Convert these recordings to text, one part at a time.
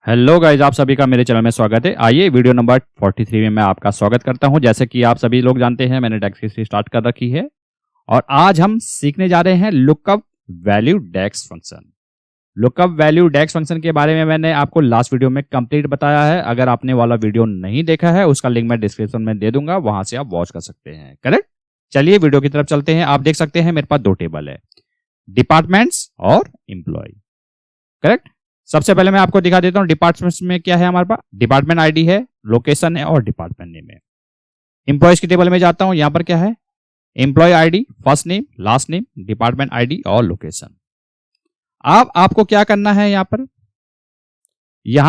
Hello guys, आप सभी का मेरे चैनल में स्वागत है। आइए वीडियो नंबर 43 में मैं आपका स्वागत करता हूं। जैसे कि आप सभी लोग जानते हैं, मैंने डेक्स हिस्ट्री स्टार्ट कर रखी है और आज हम सीखने जा रहे हैं lookup value dex function. Lookup value dex function के बारे में मैंने आपको लास्ट वीडियो में कंप्लीट बताया है। अगर आपने वाला वीडियो नहीं देखा है, उसका लिंक मैं डिस्क्रिप्शन में दे दूंगा, वहां से आप वॉच कर सकते हैं। करेक्ट। चलिए वीडियो की तरफ चलते हैं। आप देख सकते हैं मेरे पास दो टेबल है, डिपार्टमेंट्स और एम्प्लॉय। करेक्ट। सबसे पहले मैं आपको दिखा देता हूं डिपार्टमेंट्स में क्या है। हमारे पास डिपार्टमेंट आईडी है, लोकेशन है और डिपार्टमेंट नेम है। एम्प्लॉयज की टेबल में जाता हूं, यहां पर क्या है, employee ID, first name, last name, department ID और लोकेशन। अब आपको क्या करना है, यहां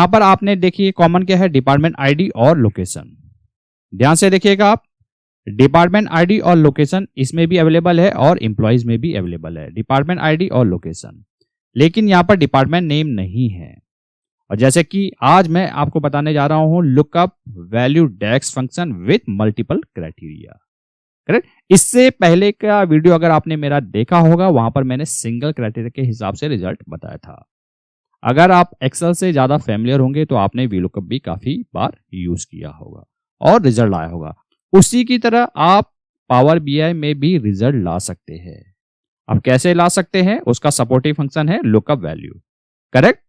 पर आपने देखिए कॉमन क्या है, डिपार्टमेंट आईडी और लोकेशन। ध्यान से देखिएगा आप, डिपार्टमेंट आईडी और लोकेशन इसमें भी अवेलेबल है और एम्प्लॉयज में भी अवेलेबल है, डिपार्टमेंट आईडी और लोकेशन। लेकिन यहां पर डिपार्टमेंट नेम नहीं है। और जैसे कि आज मैं आपको बताने जा रहा हूं lookup value dex function with multiple criteria. Correct. इससे पहले का वीडियो अगर आपने मेरा देखा होगा, वहां पर मैंने सिंगल क्राइटेरिया के हिसाब से रिजल्ट बताया था। अगर आप एक्सेल से ज्यादा फैमिलियर होंगे तो आपने वीलुकअप भी काफी बार यूज किया होगा और रिजल्ट लाया होगा। उसी की तरह आप पावर बीआई में भी रिजल्ट ला सकते हैं। अब कैसे ला सकते हैं, उसका सपोर्टिव फंक्शन है लुकअप वैल्यू। करेक्ट।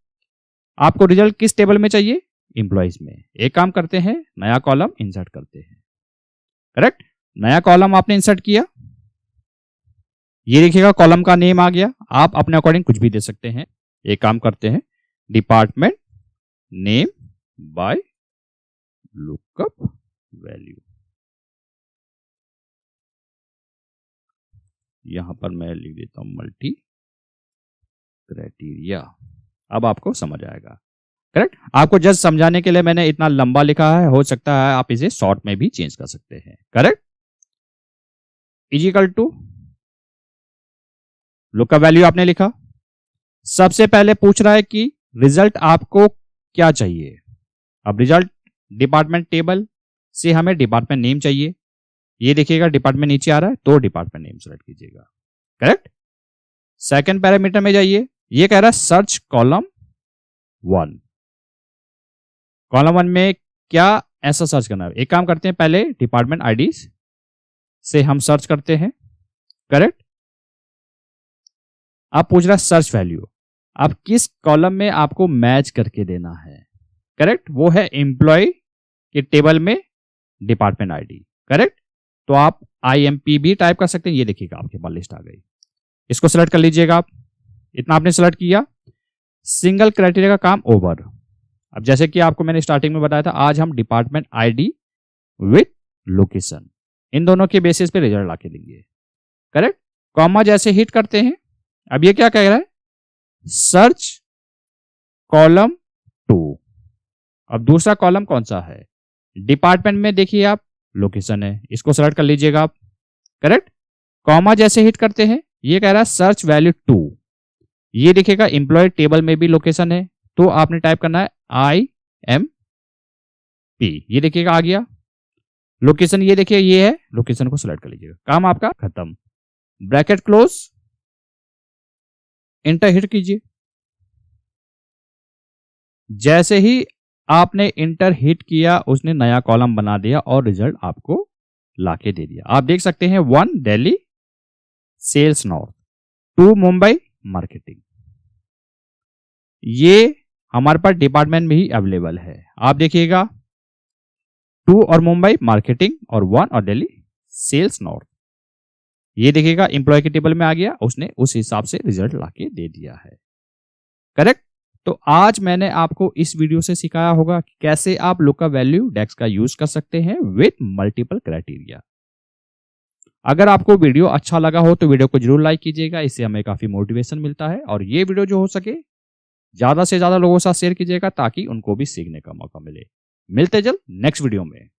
आपको रिजल्ट किस टेबल में चाहिए, एम्प्लॉयज में। एक काम करते हैं, नया कॉलम इंसर्ट करते हैं। करेक्ट। नया कॉलम आपने इंसर्ट किया, ये देखिएगा कॉलम का नेम आ गया। आप अपने अकॉर्डिंग कुछ भी दे सकते हैं। एक काम करते हैं, department name by lookup value. यहां पर मैं लिख देता हूं मल्टी क्राइटेरिया। अब आपको समझ आएगा। करेक्ट। आपको जस्ट समझाने के लिए मैंने इतना लंबा लिखा है, हो सकता है आप इसे शॉर्ट में भी चेंज कर सकते हैं। Correct. Is equal to lookup value आपने लिखा। सबसे पहले पूछ रहा है कि रिजल्ट आपको क्या चाहिए। अब रिजल्ट डिपार्टमेंट टेबल से हमें डिपार्टमेंट नेम चाहिए। ये देखिएगा डिपार्टमेंट नीचे आ रहा है तो डिपार्टमेंट नेम सेलेक्ट कीजिएगा। करेक्ट। सेकंड पैरामीटर में जाइए, ये कह रहा है सर्च कॉलम 1। कॉलम 1 में क्या ऐसा सर्च करना है। एक काम करते हैं, पहले डिपार्टमेंट आईडी से हम सर्च करते हैं। करेक्ट। आप पूछ रहा है सर्च वैल्यू, आप किस कॉलम में आपको मैच करके देना है। करेक्ट। वो है एम्प्लॉय के टेबल में डिपार्टमेंट आईडी। करेक्ट। तो आप IMP भी टाइप कर सकते हैं। ये देखिएगा आपके पास लिस्ट आ गई, इसको सेलेक्ट कर लीजिएगा आप। इतना आपने सेलेक्ट किया, सिंगल क्राइटेरिया का काम ओवर। अब जैसे कि आपको मैंने स्टार्टिंग में बताया था, आज हम department ID with location in दोनों के बेसिस पे रिजल्ट लाके देंगे। करेक्ट। कॉमा जैसे हिट करते हैं, अब ये क्या कह रहा है, सर्च कॉलम 2। अब दूसरा कॉलम कौन सा है, डिपार्टमेंट में देखिए आप लोकेशन है, इसको सेलेक्ट कर लीजिएगा आप। करेक्ट। कॉमा जैसे हिट करते हैं, ये कह रहा है सर्च वैल्यू 2। ये देखिएगा एम्प्लॉय टेबल में भी लोकेशन है, तो आपने टाइप करना है IMP। ये देखिएगा आ गया लोकेशन। ये देखिए ये है लोकेशन, को सेलेक्ट कर लीजिएगा, काम आपका खत्म। ब्रैकेट क्लोज, एंटर हिट कीजिए। जैसे ही आपने इंटर हिट किया, उसने नया कॉलम बना दिया और रिजल्ट आपको लाके दे दिया। आप देख सकते हैं 1 Delhi sales north, 2 Mumbai marketing. ये हमारे पास डिपार्टमेंट में ही अवेलेबल है। आप देखिएगा 2 और मुंबई मार्केटिंग और 1 और दिल्ली सेल्स नॉर्थ। ये देखिएगा एम्प्लॉय के टेबल में आ गया, उसने उस हिसाब से रिजल्ट लाके दे दिया है। करेक्ट। तो आज मैंने आपको इस वीडियो से सिखाया होगा कि कैसे आप लुकअप वैल्यू डेक्स का यूज कर सकते हैं विथ मल्टीपल क्राइटेरिया। अगर आपको वीडियो अच्छा लगा हो तो वीडियो को जरूर लाइक कीजिएगा, इससे हमें काफी मोटिवेशन मिलता है। और ये वीडियो जो हो सके ज्यादा से ज्यादा लोगों के साथ शेयर कीजिएगा ताकि उनको भी सीखने का मौका मिले। मिलते जल्द नेक्स्ट वीडियो में।